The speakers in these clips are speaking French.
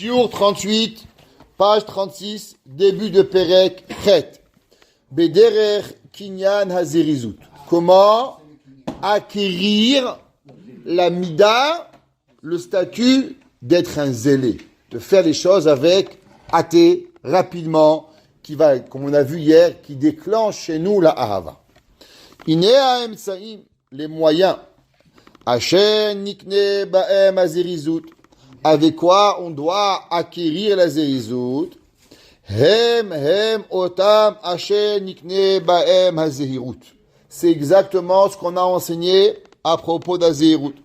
Shiur 38, page 36, début de Perek Chet. Bederer Kinyan Hazerizut. Comment acquérir la mida, le statut d'être un zélé, de faire les choses avec hâté, rapidement, qui va, comme on a vu hier, qui déclenche chez nous la ahava. Inea emsaim, les moyens. Hashem nikne ba'em hazerizut. Avec quoi on doit acquérir la zerizut? Hem otam Hashem nikne ba'em hazehirut. C'est exactement ce qu'on a enseigné à propos d'azehirut.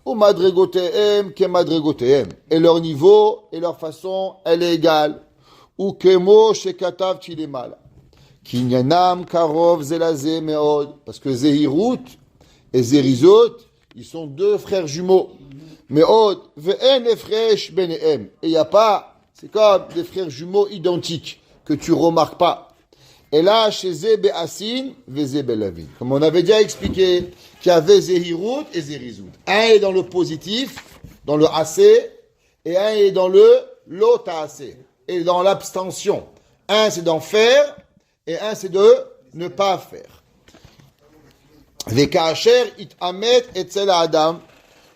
Ou madregotehem ke madregotehem. Et leur niveau et leur façon, elle est égale. Ou kemo shekatav chilemal. Kinyanam karov zelazeh meod. Parce que zehirut et zerizut, ils sont deux frères jumeaux. Meod ve'en efresh benehem. Et il n'y a pas, c'est comme des frères jumeaux identiques que tu remarques pas. Et là, chez Zebe Asin, Vezebe Lavin. Comme on avait déjà expliqué, qu'il y avait Zehirut et Zerizut. Un est dans le positif, dans le assez, et un est dans le l'autre assez, et dans l'abstention. Un, c'est d'en faire, et un, c'est de ne pas faire. Vekaasher it amet etzel adam,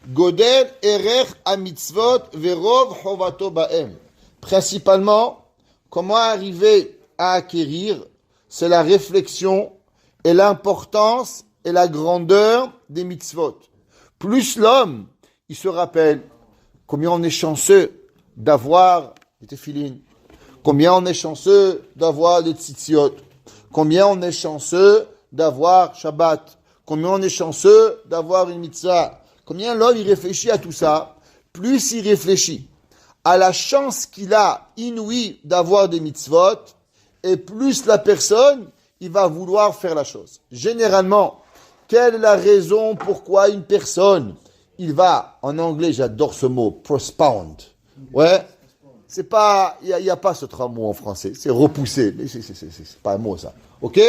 godel erech amitzvot verov chovato baem. Principalement, comment arriver à acquérir, c'est la réflexion et l'importance et la grandeur des mitzvot. Plus l'homme, il se rappelle combien on est chanceux d'avoir des téphilines, combien on est chanceux d'avoir des tzitziot, combien on est chanceux d'avoir Shabbat, combien on est chanceux d'avoir une mitzvah, combien l'homme il réfléchit à tout ça, plus il réfléchit à la chance qu'il a inouïe d'avoir des mitzvot, et plus la personne, il va vouloir faire la chose. Généralement, quelle est la raison pourquoi une personne, il va, en anglais, j'adore ce mot, prospound. Ouais, c'est pas, il y a pas ce mot en français, c'est repousser, mais c'est pas un mot ça. Ok?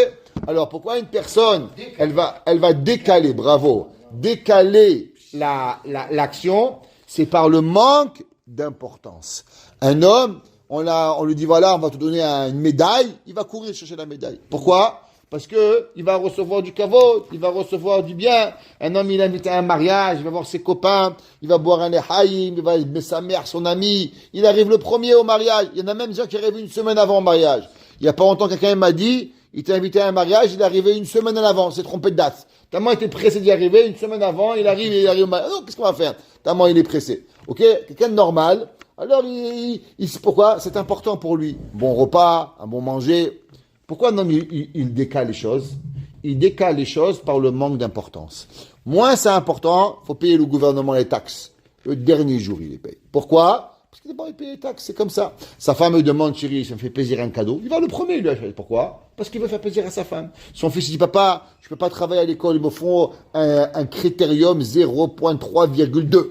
Alors, pourquoi une personne, elle va décaler, bravo, décaler l'action, c'est par le manque d'importance. Un homme, on lui dit voilà, on va te donner une médaille, il va courir chercher la médaille. Pourquoi? Parce que il va recevoir du kavod, il va recevoir du bien. Un homme, il est invité à un mariage, il va voir ses copains, il va boire un lehaïm, il va aimer sa mère, son ami. Il arrive le premier au mariage. Il y en a même des gens qui arrivent une semaine avant le mariage. Il y a pas longtemps, quelqu'un m'a dit, il était invité à un mariage, il est arrivé une semaine en avant, c'est trompé de date. Tellement il était pressé d'y arriver, une semaine avant, il arrive au mariage. Oh, qu'est-ce qu'on va faire? Tellement il est pressé. Ok? Quelqu'un de normal. Alors, pourquoi? C'est important pour lui. Bon repas, un bon manger. Pourquoi non, il décale les choses? Il décale les choses par le manque d'importance. Moins c'est important, faut payer le gouvernement les taxes. Le dernier jour, il les paye. Pourquoi? Parce qu'il d'abord, il paye les taxes, c'est comme ça. Sa femme me demande, chérie, ça me fait plaisir un cadeau. Il va le premier, lui acheter. Pourquoi? Parce qu'il veut faire plaisir à sa femme. Son fils dit, papa, je peux pas travailler à l'école, ils me font un critérium 0.3,2.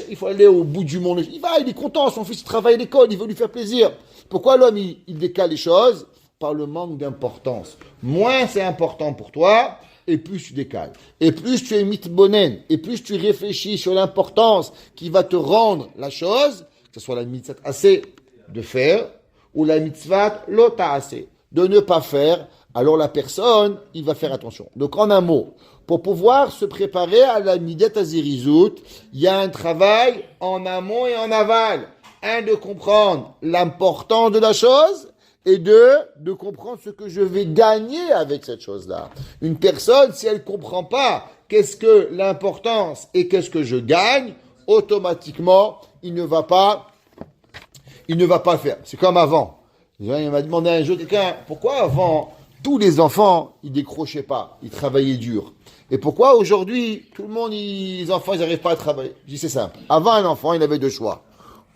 Il faut aller au bout du monde. Il est content, son fils il travaille à l'école, il veut lui faire plaisir. Pourquoi l'homme, il décale les choses? Par le manque d'importance. Moins c'est important pour toi, et plus tu décales. Et plus tu es mitbonen, et plus tu réfléchis sur l'importance qui va te rendre la chose, que ce soit la mitzvah assez de faire, ou la mitzvah lota assez de ne pas faire, alors la personne, il va faire attention. Donc en un mot, pour pouvoir se préparer à la midet hazerizut, il y a un travail en amont et en aval. Un, de comprendre l'importance de la chose, et deux, de comprendre ce que je vais gagner avec cette chose-là. Une personne, si elle ne comprend pas qu'est-ce que l'importance et qu'est-ce que je gagne, automatiquement, il ne va pas faire. C'est comme avant. Il m'a demandé un jour quelqu'un, pourquoi avant, tous les enfants, ils décrochaient pas, ils travaillaient dur. Et pourquoi aujourd'hui, tout le monde, les enfants, ils n'arrivent pas à travailler? Je dis, c'est simple. Avant un enfant, il avait deux choix.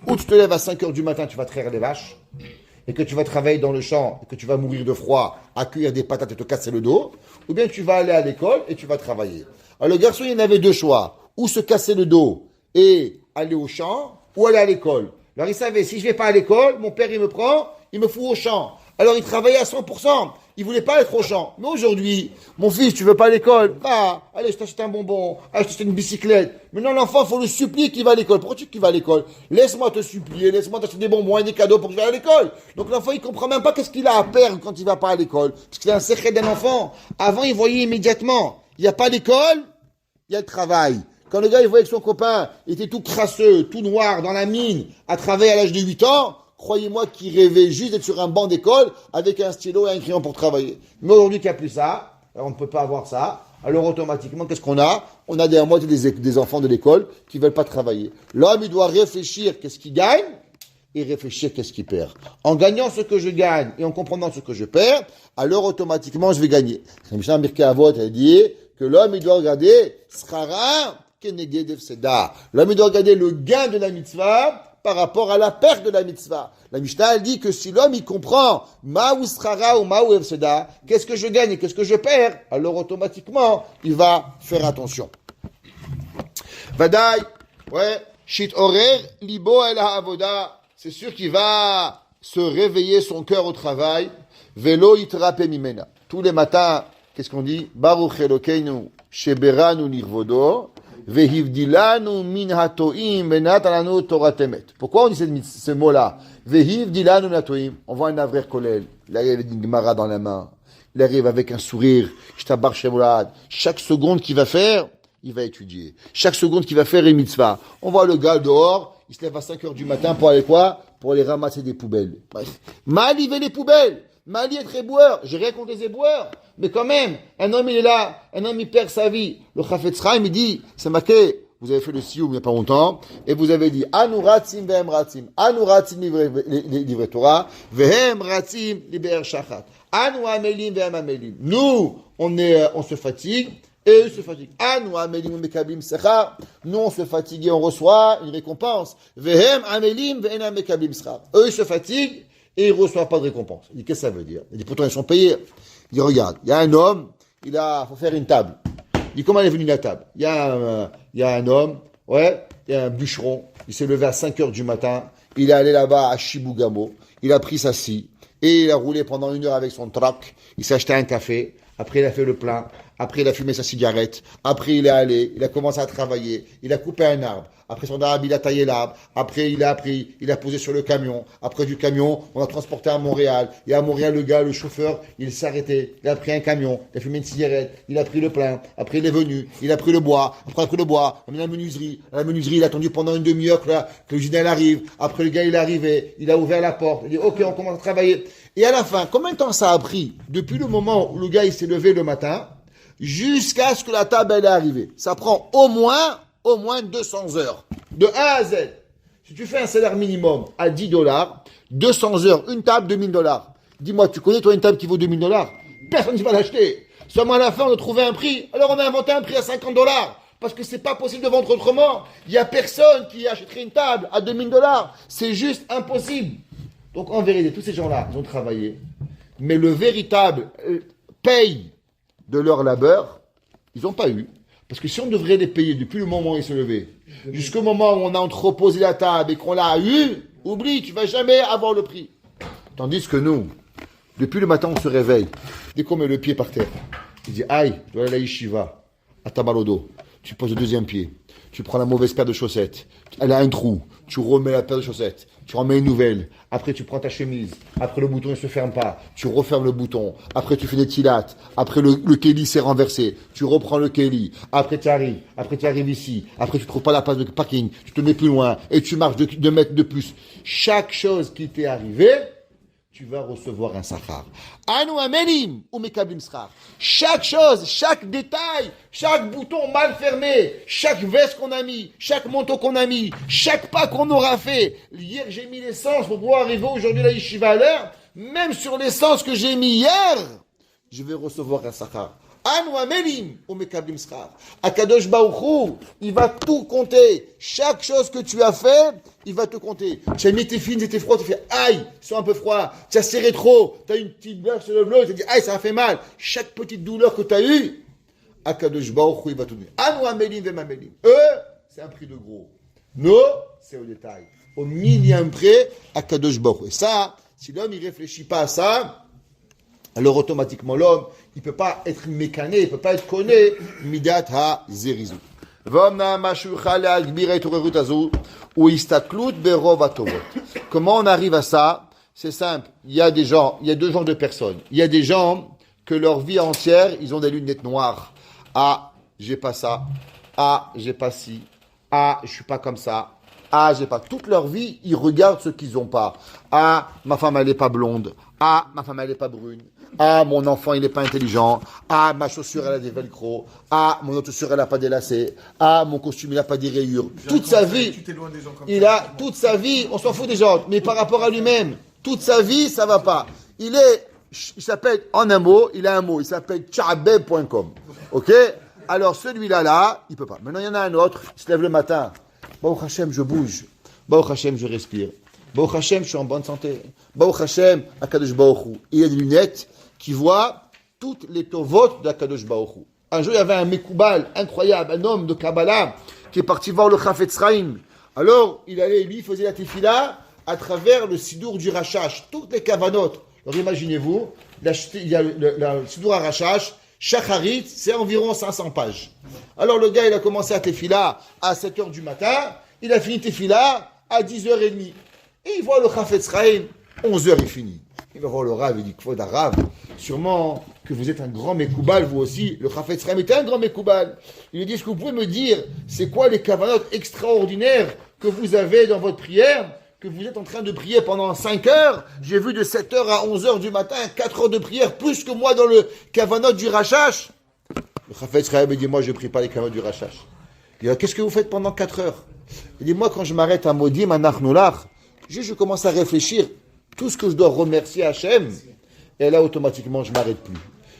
Ou tu te lèves à 5 heures du matin, tu vas traire les vaches, et que tu vas travailler dans le champ, et que tu vas mourir de froid, à cueillir des patates et te casser le dos, ou bien tu vas aller à l'école et tu vas travailler. Alors le garçon, il avait deux choix. Ou se casser le dos et aller au champ, ou aller à l'école. Alors il savait, si je vais pas à l'école, mon père, il me prend, il me fout au champ. Alors il travaillait à 100%. il voulait pas être au champ. Mais aujourd'hui, mon fils, tu veux pas à l'école? Va, allez, je t'achète un bonbon, allez, je t'achète une bicyclette. Maintenant, l'enfant, il faut le supplier qu'il va à l'école. Pourquoi tu dis qu'il va à l'école? Laisse-moi te supplier, laisse-moi t'acheter des bonbons et des cadeaux pour que je aille à l'école. Donc l'enfant, il comprend même pas qu'est-ce qu'il a à perdre quand il va pas à l'école. Parce qu'il a un secret d'un enfant. Avant, il voyait immédiatement. Il n'y a pas d'école, il y a le travail. Quand le gars, il voyait que son copain était tout crasseux, tout noir, dans la mine, à travailler à l'âge de 8 ans, croyez-moi qu'il rêvait juste d'être sur un banc d'école avec un stylo et un crayon pour travailler. Mais aujourd'hui, qu'il n'y a plus ça, alors on ne peut pas avoir ça. Alors automatiquement, qu'est-ce qu'on a? On a à moitié des enfants de l'école qui ne veulent pas travailler. L'homme, il doit réfléchir qu'est-ce qu'il gagne et réfléchir qu'est-ce qu'il perd. En gagnant ce que je gagne et en comprenant ce que je perds, alors automatiquement, je vais gagner. Mishnah Pirkei Avot a dit que l'homme, il doit regarder Srara keneged hefseda. L'homme, il doit regarder le gain de la mitzvah par rapport à la perte de la mitzvah. La Mishnah, elle dit que si l'homme, il comprend ma'u srara ou ma'u hefseda, qu'est-ce que je gagne et qu'est-ce que je perds, alors automatiquement, il va faire attention. Vadaï, ouais, shit orer libo el ha'avoda, c'est sûr qu'il va se réveiller son cœur au travail, velo yitrape mimena. Tous les matins, qu'est-ce qu'on dit? Baruch Elokeinu sheberanu nirvodo, vehivdilanu min hatoim venatalanu toratemet. Pourquoi on dit ce mot-là? Vehivdilanu min hatoim. On voit un avrer kolel. Là, il y a une Gemara dans la main. Il arrive avec un sourire. Shtabar shemolad. Chaque seconde qu'il va faire, il va étudier. Chaque seconde qu'il va faire est mitzvah. On voit le gars dehors, il se lève à 5 heures du matin pour aller quoi? Pour aller ramasser des poubelles. Bref. Mal, il veut les poubelles. Mali est très boueur, j'ai rien contre les éboueurs, mais quand même, un homme il est là, un homme il perd sa vie. Le Chafetz Chaim il dit, c'est marqué, vous avez fait le sioum il n'y a pas longtemps, et vous avez dit, Anu ratzim vehem ratzim, Anu ratzim livrei Torah, vehem ratzim liber shachat, Anu amelim vehem amelim. Nous, on se fatigue, et eux se fatiguent. Anu amelim mekablim sechar, nous on se fatigue et on reçoit une récompense. Vehem amelim vehem mekablim sechar. Eux ils se fatiguent, et il ne reçoit pas de récompense. Il dit, qu'est-ce que ça veut dire? Il dit, pourtant, ils sont payés. Il dit, regarde, il y a un homme, faut faire une table. Il dit, comment elle est venue la table? Il y a un homme, ouais, il y a un bûcheron, il s'est levé à 5 heures du matin, il est allé là-bas à Shibugamo, il a pris sa scie, et il a roulé pendant 1 heure avec son truck, il s'est acheté un café, après il a fait le plein, après il a fumé sa cigarette, après il est allé, il a commencé à travailler, il a coupé un arbre, après son arbre il a taillé l'arbre, après il a posé sur le camion, après du camion on a transporté à Montréal, et à Montréal le gars, le chauffeur, il s'est arrêté, il a pris un camion, il a fumé une cigarette, il a pris le plein, après il est venu, il a pris le bois, après il a pris le bois, on a mis à la menuiserie il a attendu pendant une demi-heure que l'usine arrive, après le gars il est arrivé, il a ouvert la porte, il dit ok on commence à travailler, et à la fin, combien de temps ça a pris depuis le moment où le gars il s'est levé le matin jusqu'à ce que la table elle est arrivée? Ça prend au moins 200 heures. De A à Z. Si tu fais un salaire minimum à $10, 200 heures, une table, $2000. Dis-moi, tu connais toi une table qui vaut $2000? Personne ne va l'acheter. Seulement à la fin, on a trouvé un prix. Alors on a inventé un prix à $50. Parce que c'est pas possible de vendre autrement. Il y a personne qui achèterait une table à $2000. C'est juste impossible. Donc en vérité, tous ces gens-là, ils ont travaillé. Mais le véritable paye de leur labeur, ils n'ont pas eu. Parce que si on devrait les payer depuis le moment où ils se levaient, jusqu'au moment où on a entreposé la table et qu'on l'a eu, oublie, tu vas jamais avoir le prix. Tandis que nous, depuis le matin, on se réveille. Dès qu'on met le pied par terre, il dit, aïe, je dois aller à la yeshiva, à ta mal au dos. Tu poses le deuxième pied. Tu prends la mauvaise paire de chaussettes. Elle a un trou. Tu remets la paire de chaussettes. Tu remets une nouvelle. Après, tu prends ta chemise. Après, le bouton ne se ferme pas. Tu refermes le bouton. Après, tu fais des tilates. Après, le kéli s'est renversé. Tu reprends le kéli. Après, tu arrives. Après, tu arrives ici. Après, tu trouves pas la place de parking. Tu te mets plus loin. Et tu marches 2 mètres de plus. Chaque chose qui t'est arrivée, tu vas recevoir un sachar. Anu amelim ou mekablim sachar. Chaque chose, chaque détail, chaque bouton mal fermé, chaque veste qu'on a mis, chaque manteau qu'on a mis, chaque pas qu'on aura fait. Hier, j'ai mis l'essence pour pouvoir arriver aujourd'hui à la yeshiva à l'heure. Même sur l'essence que j'ai mis hier, je vais recevoir un sachar. Anu amelim ou mekablim sachar. Akadosh Baruch Hu, il va tout compter. Chaque chose que tu as fait, il va te compter. Tu as mis tes fines et tes froids, tu fais aïe, ils sont un peu froids. Tu as serré trop, tu as une petite blague sur le bleu, tu te dis aïe, ça a fait mal. Chaque petite douleur que tu as eue, Akadosh Baruch Hu, il va tout donner. Anu amelim ve mamelim. Eux, c'est un prix de gros. Nous, c'est au détail. Au millième près, Akadosh Baruch Hu. Et ça, si l'homme il réfléchit pas à ça, alors automatiquement l'homme, il ne peut pas être mécané, il ne peut pas être conné, midat ha-zerizut. Comment on arrive à ça? C'est simple. Il y a deux genres de personnes. Il y a des gens que leur vie entière, ils ont des lunettes noires. Ah, j'ai pas ça. Ah, j'ai pas ci. Ah, je suis pas comme ça. Ah, j'ai pas. Toute leur vie, ils regardent ce qu'ils ont pas. Ah, ma femme, elle est pas blonde. Ah, ma femme, elle est pas brune. Ah, mon enfant, il est pas intelligent. Ah, ma chaussure, elle a des velcro. Ah, mon autre chaussure, elle a pas des lacets. Ah, mon costume, il a pas des rayures. Toute sa vie, toute sa vie, on s'en fout des gens. Mais par rapport à lui-même, toute sa vie, ça va pas. Il s'appelle, en un mot, il a un mot. Il s'appelle tchabeb.com. Ok? Alors, celui-là, il peut pas. Maintenant, il y en a un autre, il se lève le matin. Baruch Hashem, je bouge. Baruch Hashem, je respire. Baruch Hashem, je suis en bonne santé. Baruch Hashem, Akadosh Baruch Hu. Il y a des lunettes qui voient toutes les tovot d'Akadosh Baruch Hu. Un jour, il y avait un Mekoubal incroyable, un homme de Kabbalah, qui est parti voir le Chafetz Chaim. Alors, il faisait la tefila à travers le Sidour du Rashash, toutes les kavanotes. Alors, imaginez-vous, il y a le Sidour à Rashash, Shacharit, c'est environ 500 pages. Alors, le gars, il a commencé à tefila à 7h du matin, il a fini tefila à 10h30. Et il voit le Chafetz Chaim, 11h, il finit. Il va voir le Rav, il dit, Kvod Rav, sûrement que vous êtes un grand Mekoubal, vous aussi. Le Chafetz Chaim était un grand Mekoubal. Il lui dit, est-ce que vous pouvez me dire, c'est quoi les kavanotes extraordinaires que vous avez dans votre prière, que vous êtes en train de prier pendant 5 heures? J'ai vu de 7h à 11h du matin, 4 heures de prière, plus que moi dans le kavanot du Rashash. Le Chafetz Chaim, il dit, moi, je ne prie pas les kavanotes du Rashash. Il dit, qu'est-ce que vous faites pendant 4 heures? Il dit, moi, quand je m'arrête à Modim, à Nachnolach, je commence à réfléchir tout ce que je dois remercier Hachem, et là automatiquement je m'arrête plus.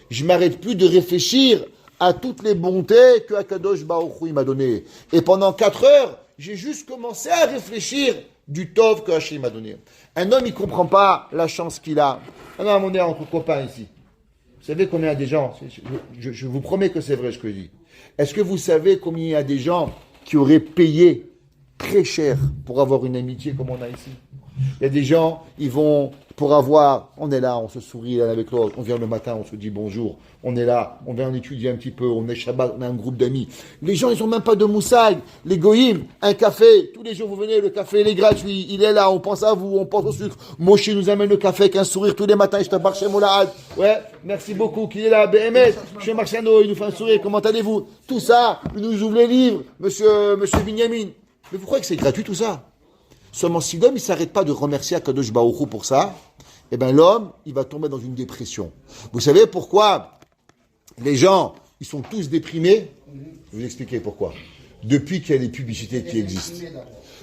Je m'arrête plus de réfléchir à toutes les bontés que Akadosh Baruch Hu m'a donné. Et pendant 4 heures, j'ai juste commencé à réfléchir du tov que Hachem m'a donné. Un homme, il comprend pas la chance qu'il a. Ah non, on est entre copains ici. Vous savez combien il y a des gens, je vous promets que c'est vrai ce que je dis. Est-ce que vous savez combien il y a des gens qui auraient payé très cher pour avoir une amitié comme on a ici? Il y a des gens, ils vont pour avoir, on est là, on se sourit l'un avec l'autre, on vient le matin, on se dit bonjour, on est là, on vient étudier un petit peu, on est Shabbat, on a un groupe d'amis. Les gens, ils ont même pas de moussaï, les goïms, un café, tous les jours vous venez, le café il est gratuit, il est là, on pense à vous, on pense au sucre. Moshe nous amène le café avec un sourire tous les matins, je te barre chez Moulahad. Ouais, merci beaucoup, qui est là, BMS, chez Marciano, il nous fait un sourire, comment allez-vous? Tout ça, il nous ouvre les livres, monsieur Binyamin. Mais vous croyez que c'est gratuit tout ça? Seulement si l'homme ne s'arrête pas de remercier Akadosh Baruch Hu pour ça, eh bien l'homme, il va tomber dans une dépression. Vous savez pourquoi les gens, ils sont tous déprimés? Je vais vous expliquer pourquoi. Depuis qu'il y a les publicités qui existent.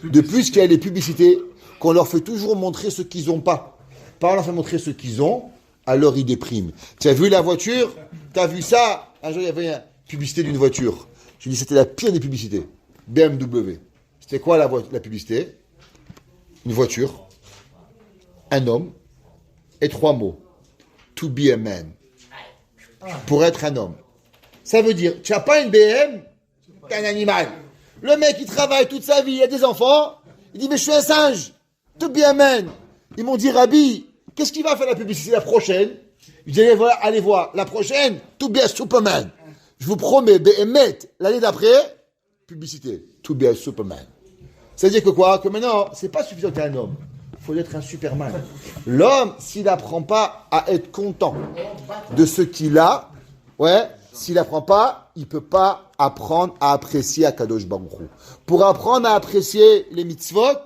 Depuis qu'il y a les publicités, qu'on leur fait toujours montrer ce qu'ils n'ont pas. Pas on leur fait montrer ce qu'ils ont, alors ils dépriment. Tu as vu la voiture? Tu as vu ça? Un jour, il y avait une publicité d'une voiture. Je dis c'était la pire des publicités. BMW. C'était quoi la publicité? Une voiture, un homme et 3 mots. To be a man. Pour être un homme. Ça veut dire, tu n'as pas une BM, tu es un animal. Le mec, il travaille toute sa vie, il a des enfants, il dit, mais je suis un singe. To be a man. Ils m'ont dit, Rabbi, qu'est-ce qu'il va faire la publicité la prochaine? Je dis, allez voir, la prochaine, to be a Superman. Je vous promets, BM, l'année d'après, publicité, to be a Superman. C'est-à-dire que quoi? Que maintenant, c'est pas suffisant d'être un homme. Il faut être un Superman. L'homme, s'il n'apprend pas à être content de ce qu'il a, s'il n'apprend pas, il ne peut pas apprendre à apprécier Akadosh Baruch Hu. Pour apprendre à apprécier les mitzvot,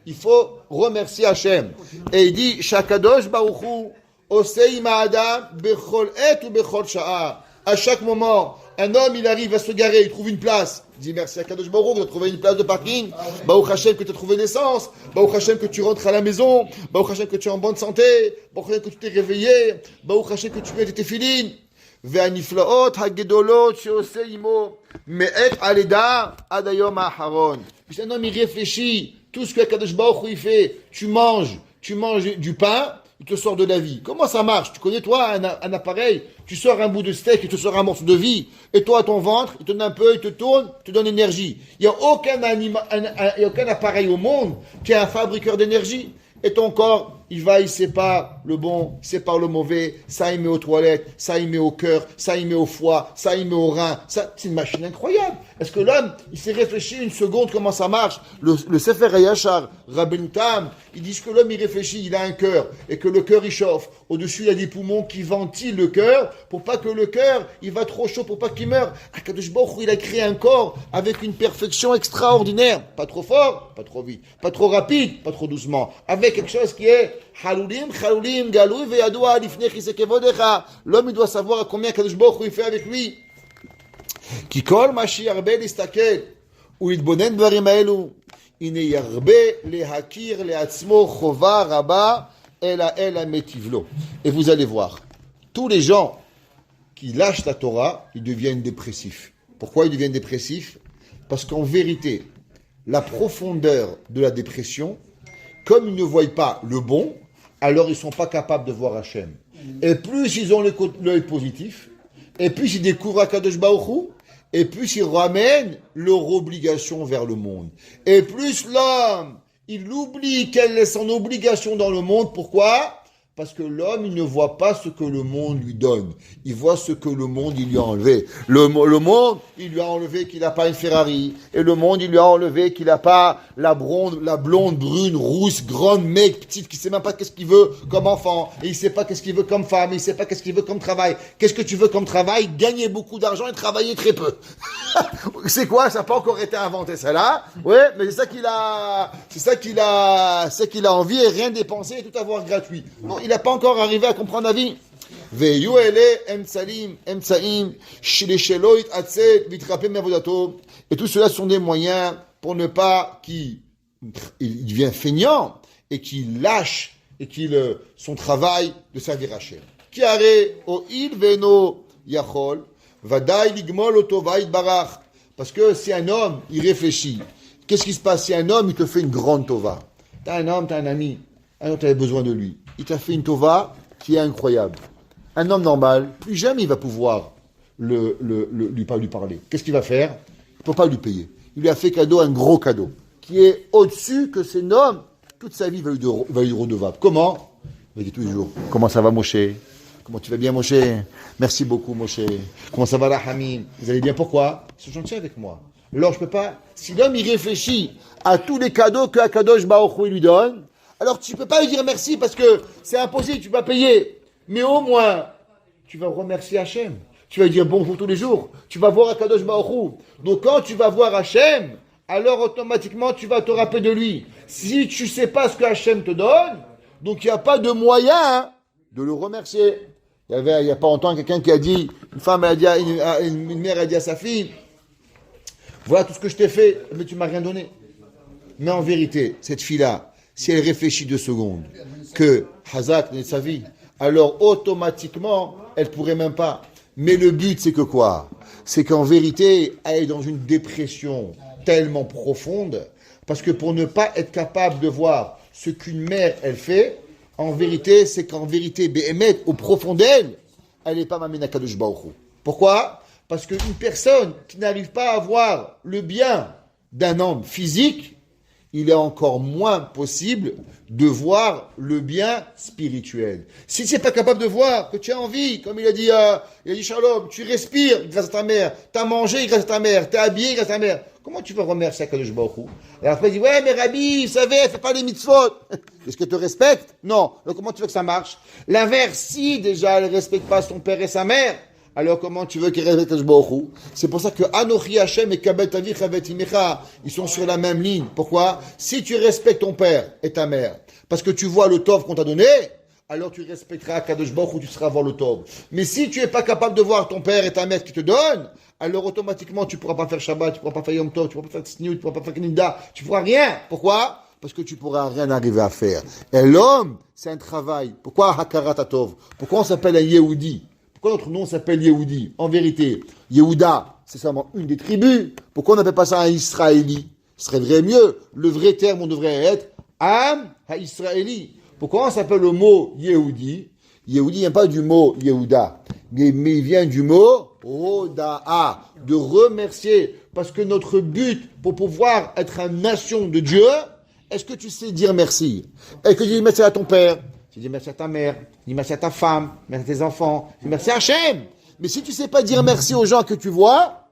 il faut remercier Hachem. Et il dit, Shakadosh Baruch Hu, Osei ma'adam bechol et ou bechol sha'a. À chaque moment, un homme, il arrive à se garer, il trouve une place. Il dit merci à Kadosh Baruch Hu que tu as trouvé une place de parking. Baruch Hashem que tu as trouvé l'essence. Baruch Hashem que tu rentres à la maison. Baruch Hashem que tu es en bonne santé. Baruch Hashem que tu t'es réveillé. Baruch Hashem que tu mets tes tefilin. Ve'aniflaot hagedolot she'oseh imo me'et aleda ad hayom ha'acharon. Puis un homme, il réfléchit. Tout ce que Kadosh Baruch Hu il fait, tu manges du pain. Il te sort de la vie. Comment ça marche? Tu connais, toi, un appareil, tu sors un bout de steak, il te sort un morceau de vie, et toi, ton ventre, il te donne un peu, il te tourne, il te donne énergie. Il n'y a aucun appareil au monde qui est un fabriqueur d'énergie. Et ton corps, il sépare le bon, il sépare le mauvais, ça il met aux toilettes, ça il met au cœur, ça il met au foie, ça il met au rein. Ça, c'est une machine incroyable. Est-ce que l'homme, il s'est réfléchi une seconde comment ça marche? Le Sefer HaYashar, Rabbeinu Tam, ils disent que l'homme il réfléchit, il a un cœur, et que le cœur il chauffe. Au-dessus, il y a des poumons qui ventilent le cœur, pour pas que le cœur, il va trop chaud, pour pas qu'il meure. Akadosh Baruch Hu, il a créé un corps avec une perfection extraordinaire. Pas trop fort, pas trop vite. Pas trop rapide, pas trop doucement. Avec quelque chose qui est Chalulim, Galou, Veyadoua, Lifnei Chisekevodecha. L'homme, il doit savoir à combien Akadosh Baruch Hu il fait avec lui. Ki kol ma shi'arbe listakel, ou yitbonen dvarim haelu, ine yarbe lehakir leatzmo chova rabba, ela metivlo. Et vous allez voir, tous les gens qui lâchent la Torah, ils deviennent dépressifs. Pourquoi ils deviennent dépressifs? Parce qu'en vérité, la profondeur de la dépression, comme ils ne voient pas le bon, alors ils ne sont pas capables de voir Hachem. Et plus ils ont l'œil positif, et plus ils découvrent Akadosh Baruch Hu, et plus ils ramènent leur obligation vers le monde. Et plus l'homme, il oublie quelle est son obligation dans le monde. Pourquoi? Parce que l'homme, il ne voit pas ce que le monde lui donne. Il voit ce que le monde, il lui a enlevé. Le monde, il lui a enlevé qu'il n'a pas une Ferrari. Et le monde, il lui a enlevé qu'il n'a pas la blonde, brune, rousse, grande, mec, petite, qui ne sait même pas qu'est-ce qu'il veut comme enfant. Et il ne sait pas qu'est-ce qu'il veut comme femme. Il ne sait pas qu'est-ce qu'il veut comme travail. Qu'est-ce que tu veux comme travail? Gagner beaucoup d'argent et travailler très peu. C'est quoi? Ça n'a pas encore été inventé, ça là. Ouais, mais c'est ça qu'il a envie et rien dépenser et tout avoir gratuit. Non, il n'a pas encore arrivé à comprendre la vie. Et tout cela sont des moyens pour ne pas qu'il devienne feignant et qu'il lâche et son travail de servir Hachem. Parce que si un homme, il réfléchit, qu'est-ce qui se passe si un homme, il te fait une grande tova? T'as un homme, t'as un ami, un homme, t'avais besoin de lui. Il t'a fait une tova qui est incroyable. Un homme normal, plus jamais il va pouvoir lui parler. Qu'est-ce qu'il va faire? Il ne peut pas lui payer. Il lui a fait cadeau, un gros cadeau, qui est au-dessus que cet homme, toute sa vie va lui redevable. Comment? Il va dire tous les jours, comment ça va Moshe? Comment tu vas bien Moshe? Merci beaucoup Moshe. Comment ça va Rahamim? Vous allez bien, pourquoi? Ils sont gentils avec moi. Alors je peux pas, si l'homme il réfléchit à tous les cadeaux que Akadosh Baruch Hu lui donne, alors tu ne peux pas lui dire merci parce que c'est impossible, tu vas payer. Mais au moins, tu vas remercier Hachem. Tu vas lui dire bonjour tous les jours. Tu vas voir Akadosh Baruch Hu. Donc quand tu vas voir Hachem, alors automatiquement tu vas te rappeler de lui. Si tu ne sais pas ce que Hachem te donne, donc il n'y a pas de moyen de le remercier. Il n'y a pas longtemps quelqu'un qui a dit, une mère a dit à sa fille, voilà tout ce que je t'ai fait, mais tu ne m'as rien donné. Mais en vérité, cette fille-là, si elle réfléchit 2 secondes, que Hazak n'est sa vie, alors automatiquement, elle ne pourrait même pas. Mais le but, c'est que quoi? C'est qu'en vérité, elle est dans une dépression tellement profonde, parce que pour ne pas être capable de voir ce qu'une mère, elle fait, en vérité, c'est qu'en vérité, Béhémet, au profond d'elle, elle n'est pas Mamina Kadosh Baruch Hu. Pourquoi? Parce qu'une personne qui n'arrive pas à voir le bien d'un homme physique, il est encore moins possible de voir le bien spirituel. Si tu n'es pas capable de voir que tu as envie, comme il a dit Shalom, tu respires grâce à ta mère, tu as mangé grâce à ta mère, tu es habillé grâce à ta mère, comment tu vas remercier Akadosh Baruch Hu? Et après il dit, ouais mais Rabbi, vous savez, elle fait pas les mitzvot. Est-ce qu'elle te respecte? Non. Donc comment tu veux que ça marche? L'inverse, si déjà elle ne respecte pas son père et sa mère, alors comment tu veux qu'il respecte Akadosh Baruch Hu? C'est pour ça que Anochi Hashem et Kabel Tavi Chavet Imecha, ils sont sur la même ligne. Pourquoi? Si tu respectes ton père et ta mère, parce que tu vois le tov qu'on t'a donné, alors tu respecteras Akadosh Baruch Hu, tu seras voir le tov. Mais si tu es pas capable de voir ton père et ta mère qui te donnent, alors automatiquement tu pourras pas faire Shabbat, tu pourras pas faire Yom Tov, tu pourras pas faire Tzniut, tu pourras pas faire Nida, tu pourras rien. Pourquoi? Parce que tu pourras rien arriver à faire. Et l'homme, c'est un travail. Pourquoi Hakarat Tov? Pourquoi on s'appelle un Yehudi? Pourquoi notre nom s'appelle Yehudi? En vérité, Yehuda, c'est seulement une des tribus. Pourquoi on n'appelle pas ça un Israéli? Ce serait vrai mieux. Le vrai terme, on devrait être Am ha-Israéli. Pourquoi on s'appelle le mot Yehudi? Yehudi vient pas du mot Yehuda, mais il vient du mot Hoda'a, de remercier. Parce que notre but pour pouvoir être une nation de Dieu, est-ce que tu sais dire merci? Est-ce que tu dis merci à ton père? Tu dis merci à ta mère, tu dis merci à ta femme, merci à tes enfants, tu dis merci à Hachem. Mais si tu ne sais pas dire merci aux gens que tu vois,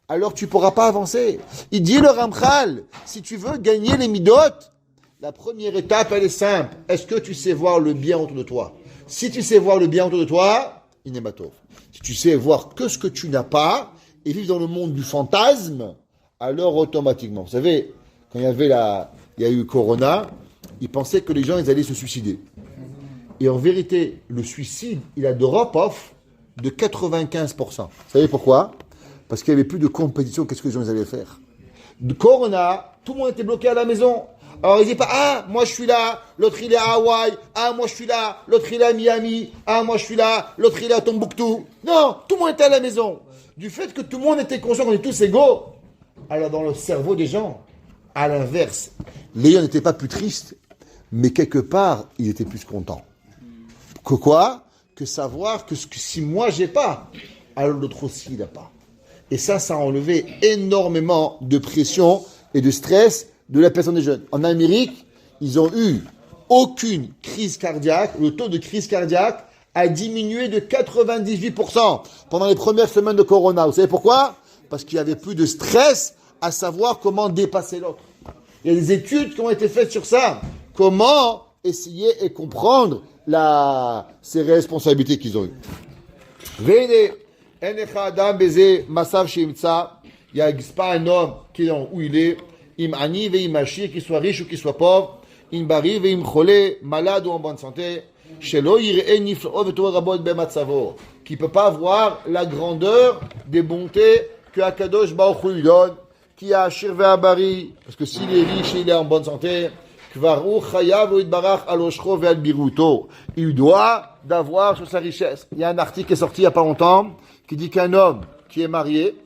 alors tu ne pourras pas avancer. Il dit le Ramchal, si tu veux gagner les midot, la première étape, elle est simple. Est-ce que tu sais voir le bien autour de toi? Si tu sais voir le bien autour de toi, il n'est pas tôt. Si tu sais voir que ce que tu n'as pas et vivre dans le monde du fantasme, alors automatiquement. Vous savez, quand il y a eu Corona, ils pensaient que les gens ils allaient se suicider. Et en vérité, le suicide, il a de drop-off de 95%. Vous savez pourquoi? Parce qu'il n'y avait plus de compétition. Qu'est-ce que les gens allaient faire? De Corona, tout le monde était bloqué à la maison. Alors, ils disaient pas, ah, moi je suis là, l'autre il est à Hawaï, ah, moi je suis là, l'autre il est à Miami, ah, moi je suis là, l'autre il est à Tombouctou. Non, tout le monde était à la maison. Du fait que tout le monde était conscient qu'on est tous égaux, alors dans le cerveau des gens, à l'inverse, les gens n'étaient pas plus tristes, mais quelque part, ils étaient plus contents. Que quoi? Que savoir que si moi j'ai pas, alors l'autre aussi il n'a pas. Et ça a enlevé énormément de pression et de stress de la personne des jeunes. En Amérique, ils ont eu aucune crise cardiaque. Le taux de crise cardiaque a diminué de 98% pendant les premières semaines de Corona. Vous savez pourquoi? Parce qu'il n'y avait plus de stress à savoir comment dépasser l'autre. Il y a des études qui ont été faites sur ça. Comment essayer et comprendre ces responsabilités qu'ils ont eues. Venez, il n'y a pas un homme qui est où il est. Im ani ve'im ashir, qu'il soit riche ou qu'il soit pauvre, im bari ve'im chole, malade ou en bonne santé, shelo yir'e nifla'o v'torah rabot b'matzavo, qui peut pas voir la grandeur des bontés que Akadosh Baruch Hu lui donne, qui a ashir ve'abari, parce que s'il est riche et il est en bonne santé, kvaru chayav ou itbarach al oshcho ve'al biruto, il doit d'avoir sur sa richesse. Il y a un article qui est sorti il y a pas longtemps, qui dit qu'un homme qui est marié,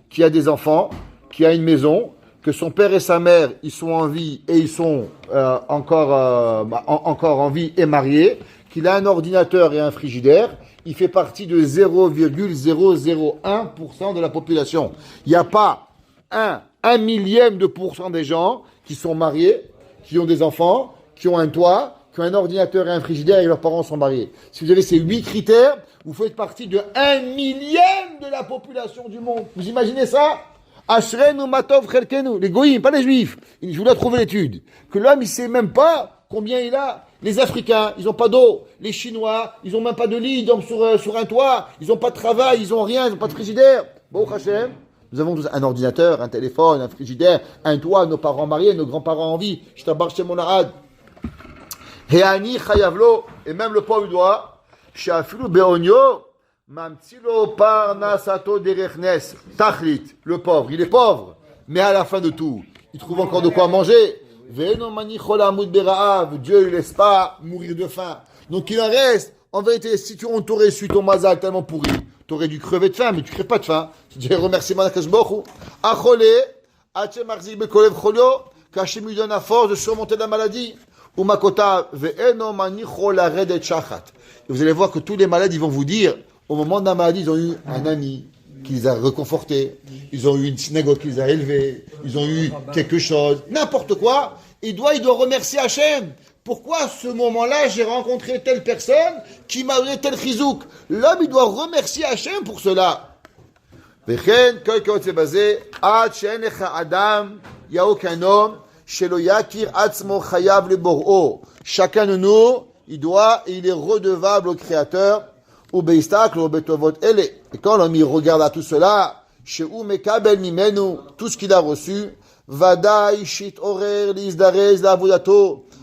qui a des enfants, qui a une maison, que son père et sa mère, ils sont en vie et ils sont encore en vie et mariés, qu'il a un ordinateur et un frigidaire, il fait partie de 0,001% de la population. Il n'y a pas un millième de pourcent des gens qui sont mariés, qui ont des enfants, qui ont un toit, qui ont un ordinateur et un frigidaire et leurs parents sont mariés. Si vous avez ces 8 critères, vous faites partie de 1 millième de la population du monde. Vous imaginez ça? Ashrenu matov chelkenu, les goïms, pas les juifs. Je voulais trouver l'étude. Que l'homme, il sait même pas combien il a. Les Africains, ils ont pas d'eau. Les Chinois, ils ont même pas de lit, ils dorment sur un toit. Ils ont pas de travail, ils ont rien, ils ont pas de frigidaire. Bon, Hachem, nous avons tous un ordinateur, un téléphone, un frigidaire, un toit, nos parents mariés, nos grands-parents en vie. Je t'abarche chez mon arad. Heani chayavlo, et même le pauvre doit, shafilu beonyo, Mamtsilo parnasato derechnes, tachlit, le pauvre, il est pauvre, mais à la fin de tout, il trouve encore de quoi manger. Veno manicholamud beraav, Dieu ne laisse pas mourir de faim. Donc il en reste. En vérité, si on t'aurait su ton mazal tellement pourri, t'aurais dû crever de faim, mais tu crèves pas de faim. Tu dis remerciement à Kashbochu. Achole, Hache marzik bekolev cholio, qu'Hachem lui donne la force de surmonter la maladie. Umakota, ve'eno manichola redet shachat. Vous allez voir que tous les malades, ils vont vous dire, au moment de la maladie, ils ont eu un ami qui les a réconfortés, ils ont eu une synagogue qui les a élevés, ils ont eu quelque chose, n'importe quoi. Il doit remercier Hachem. Pourquoi à ce moment-là, j'ai rencontré telle personne qui m'a donné tel chizouk? L'homme, il doit remercier Hachem pour cela. Il n'y a aucun homme, chacun de nous, il doit et il est redevable au Créateur. Et quand l'homme il regarde à tout cela, tout ce qu'il a reçu,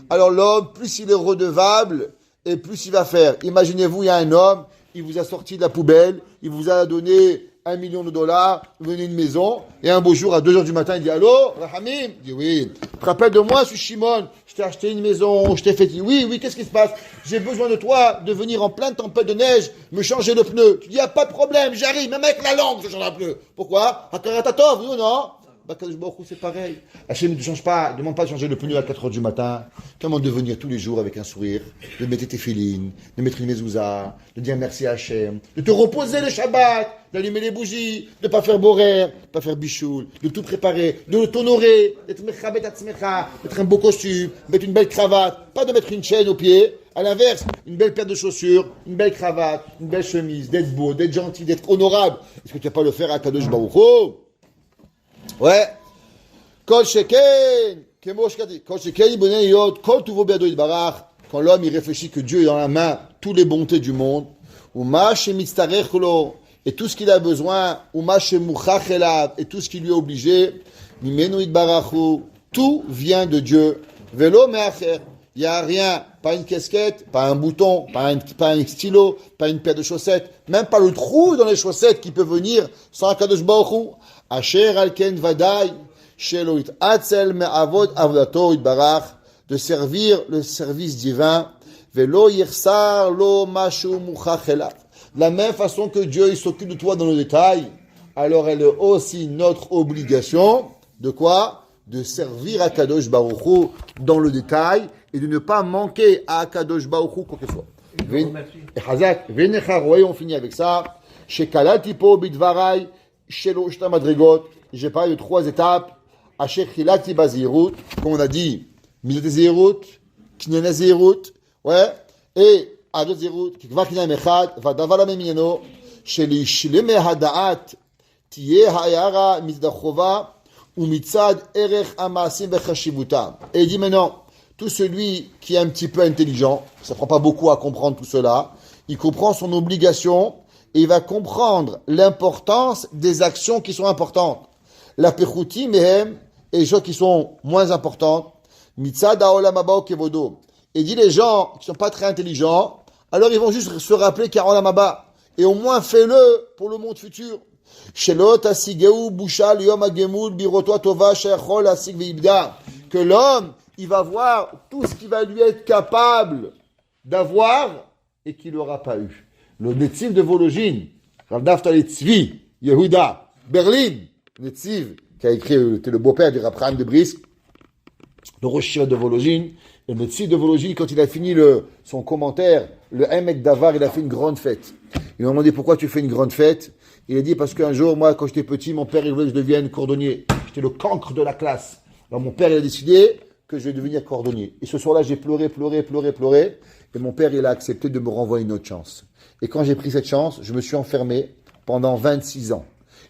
alors l'homme, plus il est redevable, et plus il va faire. Imaginez-vous, il y a un homme, il vous a sorti de la poubelle, il vous a donné $1 million, vous venez une maison, et un beau jour, à 2h du matin, il dit, allô, Rahamim? Il dit, oui. Tu te rappelles de moi, je suis Shimon, je t'ai acheté une maison, je t'ai fait, oui, qu'est-ce qui se passe? J'ai besoin de toi, de venir en pleine tempête de neige, me changer le pneu. Tu dis, y a pas de problème, j'arrive, même avec la langue, je change un pneu. Pourquoi? Hakaratatov, oui ou non? Kadosh Baruch Hu, c'est pareil. Hachem ne change pas, ne demande pas de changer le pneu à 4 heures du matin. Demande de venir tous les jours avec un sourire, de mettre tes filines, de mettre une mezouza, de dire merci à Hachem, de te reposer le Shabbat, d'allumer les bougies, de ne pas faire borer, de ne pas faire bichoul, de tout préparer, de t'honorer, d'être mechabet atzmecha, d'être un beau costume, mettre une belle cravate, pas de mettre une chaîne au pied. À l'inverse, une belle paire de chaussures, une belle cravate, une belle chemise, d'être beau, d'être gentil, d'être honorable. Est-ce que tu vas pas le faire à Kadosh Baruch Hu? Ouais. Kol sheken, kol sheken ibonei yod, kol tuvo be'ado yitbarach. Quand l'homme il réfléchit que Dieu est dans la main toutes les bontés du monde, uma shemitztarech lo, et tout ce qu'il a besoin, uma shemuchach elav, et tout ce qui lui est obligé, mimenu yitbarachu, tout vient de Dieu. Velo me'acher. Il n'y a rien, pas une casquette, pas un bouton, pas un stylo, pas une paire de chaussettes, même pas le trou dans les chaussettes qui peut venir sans Kadosh Baruch Hu. Asher alken vadai, shelo it'atzel me'avod avodato itbarach, de servir le service divin, velo yirsar lo mashu muchach elav. De la même façon que Dieu il s'occupe de toi dans le détail, alors elle est aussi notre obligation, de quoi? De servir à Kadosh Baruch Hu dans le détail, et de ne pas manquer à Kadosh Baruch Hu quoi que ce soit. Et Hazak, on finit avec ça. Chez Kalatipo Bidvarai, chez l'Oshta Madrigot, j'ai parlé de 3 étapes. Asher Chilati Bazirut, comme on a dit, Milat Zirut, Kinyan Zirut, ouais, et Adot Zirut, Kikva Kinyan Echad, Vadavala Memiano, chez les Shleme Hadaat, Tiye Hayara Mizdachova, ou Mitzad Erech Amasim Bechashivuta. Et il dit maintenant, tout celui qui est un petit peu intelligent, ça prend pas beaucoup à comprendre tout cela, il comprend son obligation et il va comprendre l'importance des actions qui sont importantes. La pechuti mehem et les choses qui sont moins importantes. Mitzad haolam haba kevodo. Et dit les gens qui sont pas très intelligents, alors ils vont juste se rappeler qu'il y a olam haba. Et au moins fais-le pour le monde futur. Shelot asigeu bushal yom hagemul biroto tova sheyachol asig veibda. Que l'homme il va voir tout ce qu'il va lui être capable d'avoir et qu'il n'aura pas eu. Le Netziv de Vologine, Rav Naftali Tzvi, Yehuda, Berlin, Netziv, qui a écrit, était le beau-père du Rav Chaim de Brisk, le Rosh de Vologine, le Netziv de Vologine, quand il a fini son commentaire, le Emek Davar, il a fait une grande fête. Ils m'ont demandé pourquoi tu fais une grande fête. Il a dit parce qu'un jour, moi, quand j'étais petit, mon père, il voulait que je devienne cordonnier. J'étais le cancre de la classe. Alors mon père, il a décidé que je vais devenir cordonnier. Et ce soir-là, j'ai pleuré. Et mon père, il a accepté de me renvoyer une autre chance. Et quand j'ai pris cette chance, je me suis enfermé pendant 26 ans.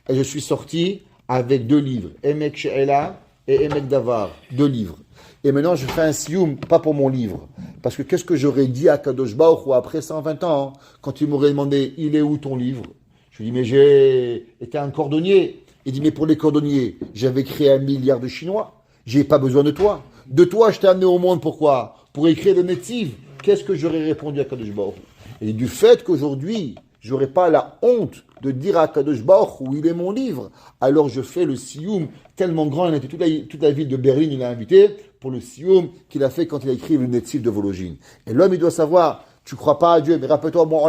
Et je suis sorti avec 2 livres. Emek She'ela et Emek Davar. 2 livres. Et maintenant, je fais un sioum, pas pour mon livre. Parce que qu'est-ce que j'aurais dit à Kadosh Baruch Hu après 120 ans, quand il m'aurait demandé, il est où ton livre? Je lui dis, mais j'ai été un cordonnier. Il dit, mais pour les cordonniers, j'avais créé 1 milliard de Chinois. J'ai pas besoin de toi. De toi, je t'ai amené au monde, pourquoi? Pour écrire le Netziv. Qu'est-ce que j'aurais répondu à Kadosh Baruch Hu? Et du fait qu'aujourd'hui, j'aurais pas la honte de dire à Kadosh Baruch Hu, il est mon livre, alors je fais le sioum tellement grand, il a été toute la ville de Berlin, il a invité pour le sioum qu'il a fait quand il a écrit le Netziv de Vologine. Et l'homme, il doit savoir, tu crois pas à Dieu, mais rappelle-toi, bon,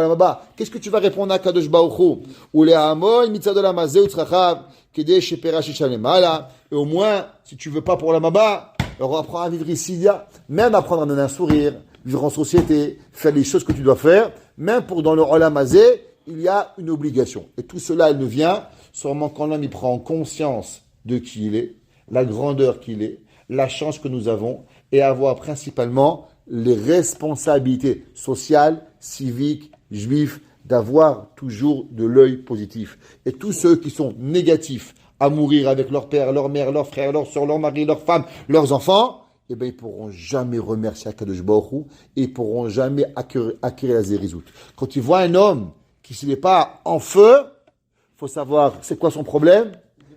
qu'est-ce que tu vas répondre à Kadosh Baruch Hu? Ou les Hamon, mitzad olamazeh utzrachav, kedeh shepera shishalem ala. Et au moins, si tu veux pas pour la Maba, alors apprends à vivre ici, même apprendre à donner un sourire, vivre en société, faire les choses que tu dois faire, même pour dans le Olam Hazeh, il y a une obligation. Et tout cela, il ne vient seulement quand l'homme il prend conscience de qui il est, la grandeur qu'il est, la chance que nous avons, et avoir principalement les responsabilités sociales, civiques, juives, d'avoir toujours de l'œil positif. Et tous ceux qui sont négatifs, à mourir avec leur père, leur mère, leurs frères, leurs soeurs, leur mari, leurs femmes, leurs enfants, eh bien, ils pourront jamais remercier Akadosh Baruch Hu et ils pourront jamais acquérir la zérizout. Quand ils voient un homme qui n'est pas en feu, il faut savoir c'est quoi son problème.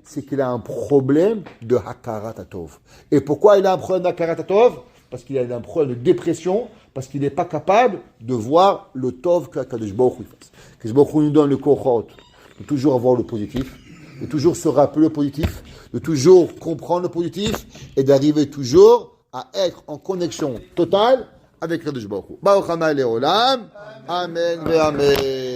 C'est qu'il a un problème de Hakarat Hatov. Et pourquoi il a un problème de Hakarat Hatov? Parce qu'il a un problème de dépression, parce qu'il n'est pas capable de voir le Tov qu'Akadosh Baruch Hu fasse. Akadosh Baruch Hu nous donne le Kochot de toujours avoir le positif, de toujours se rappeler le positif, de toujours comprendre le positif et d'arriver toujours à être en connexion totale avec Kadosh Baruch Hu. Baruch Hana Leolam. Amen ve Amen.